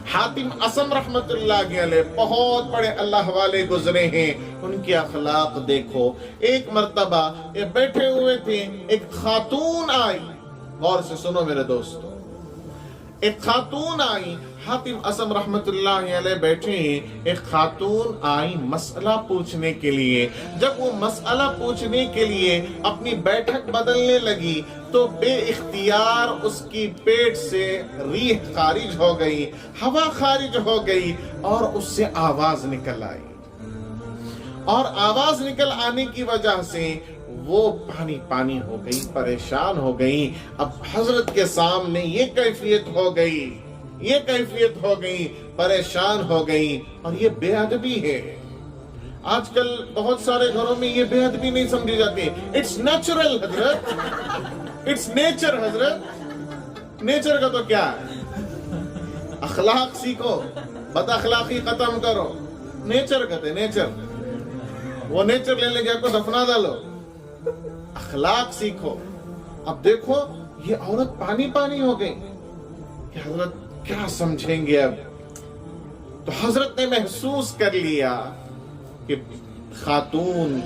हातिम असम रहमतुल्लाह अलैह बहुत बड़े अल्लाह वाले गुजरे हैं, उनके अखलाक देखो। एक मर्तबा ये बैठे हुए थे, एक खातून आई, गौर से सुनो मेरे दोस्तों, एक खातून आई, हातिम असम रहमतुल्लाह अलैह बैठे हैं, एक खातून आई मसला पूछने के लिए। जब वो मसला पूछने के लिए अपनी बैठक बदलने लगी तो बेइख्तियार उसकी पेट से रीह खारिज हो गई, हवा खारिज हो गई और उससे आवाज निकल आई, और आवाज निकल आने की वजह से वो पानी पानी हो गई, परेशान हो गई। अब हजरत के सामने ये कैफियत हो गई, ये कैफियत हो गई, परेशान हो गई, और ये बेअदबी है। आजकल बहुत सारे घरों में ये बेअदबी नहीं समझी जाती। It's natural Hazrat, it's nature Hazrat. Nature का तो क्या है, अखलाक सीखो, बद अखलाकी खत्म करो। नेचर कहते नेचर, वो नेचर ले लेके आपको दफना डालो। अखलाक सीखो। अब देखो ये औरत पानी पानी हो गई कि हजरत क्या समझेंगे अब। तो हजरत ने महसूस कर लिया कि खातून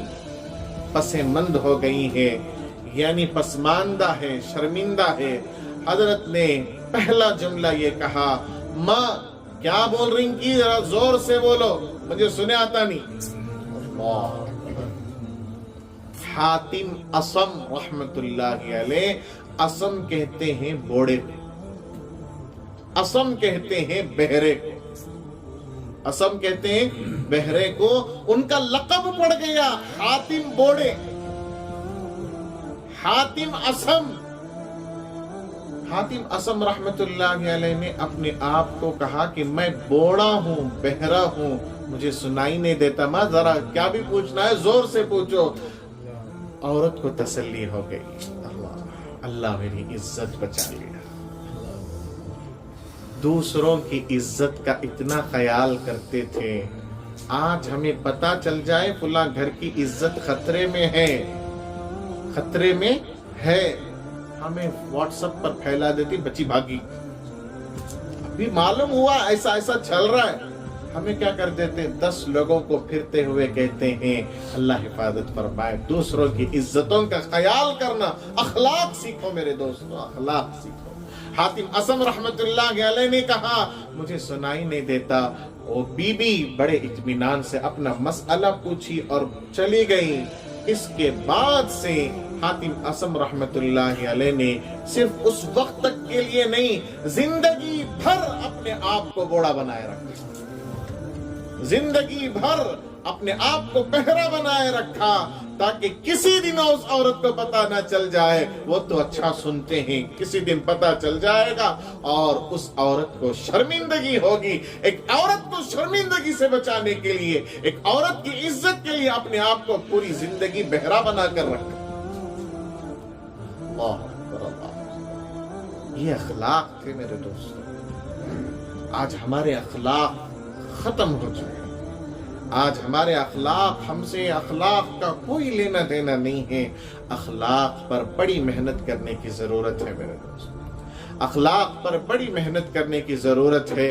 पसमंद हो गई है, यानी पसमानदा है, शर्मिंदा है। हजरत ने पहला जुमला ये कहा, माँ क्या बोल रही की, जरा जोर से बोलो, मुझे सुने आता नहीं। हातिम असम रहमतुल्लाह अलैह, असम कहते हैं बोड़े को, असम कहते हैं बहरे को, असम कहते हैं बहरे को। उनका लक़ब पड़ गया हातिम बोड़े, हातिम असम। हातिम असम रहमतुल्लाह अलैह ने अपने आप को कहा कि मैं बोड़ा हूं, बहरा हूं, मुझे सुनाई नहीं देता। मां जरा क्या भी पूछना है जोर से पूछो। औरत को तसल्ली हो गई, अल्लाह अल्लाह मेरी इज्जत बचा लिया। दूसरों की इज्जत का इतना ख्याल करते थे, आज हमें पता चल जाए फुला घर की इज्जत खतरे में है, खतरे में है, हमें व्हाट्सएप पर फैला देती बची भागी। अभी मालूम हुआ ऐसा ऐसा चल रहा है, हमें क्या कर देते, 10 लोगों को फिरते हुए कहते हैं अल्लाह हिफाजत फरमाए। दूसरों की इज्जतों का ख्याल करना, अखलाक सीखो मेरे दोस्तों, अखलाक सीखो। हातिम असम रहमतुल्लाह अलैह ने कहा मुझे सुनाई नहीं देता। वो बीबी बड़े इत्मीनान से अपना मसला पूछी और चली गई। इसके बाद से हातिम असम रहमतुल्लाह अलैह ने सिर्फ उस वक्त तक के लिए नहीं, जिंदगी भर अपने आप को बोड़ा बनाए रखा, जिंदगी भर अपने आप को पहरा बनाए रखा, ताकि किसी दिन उस औरत को पता ना चल जाए। वो तो अच्छा सुनते हैं, किसी दिन पता चल जाएगा और उस औरत को शर्मिंदगी होगी। एक औरत को शर्मिंदगी से बचाने के लिए, एक औरत की इज्जत के लिए अपने आप को पूरी जिंदगी बहरा बना कर रखा। ये अखलाक थे मेरे दोस्तों। आज हमारे अखलाक खत्म हो चुके हैं। आज हमारे अखलाक, हमसे अखलाक का कोई लेना देना नहीं है। अखलाक पर बड़ी मेहनत करने की जरूरत है मेरे दोस्त, अखलाक पर बड़ी मेहनत करने की जरूरत है।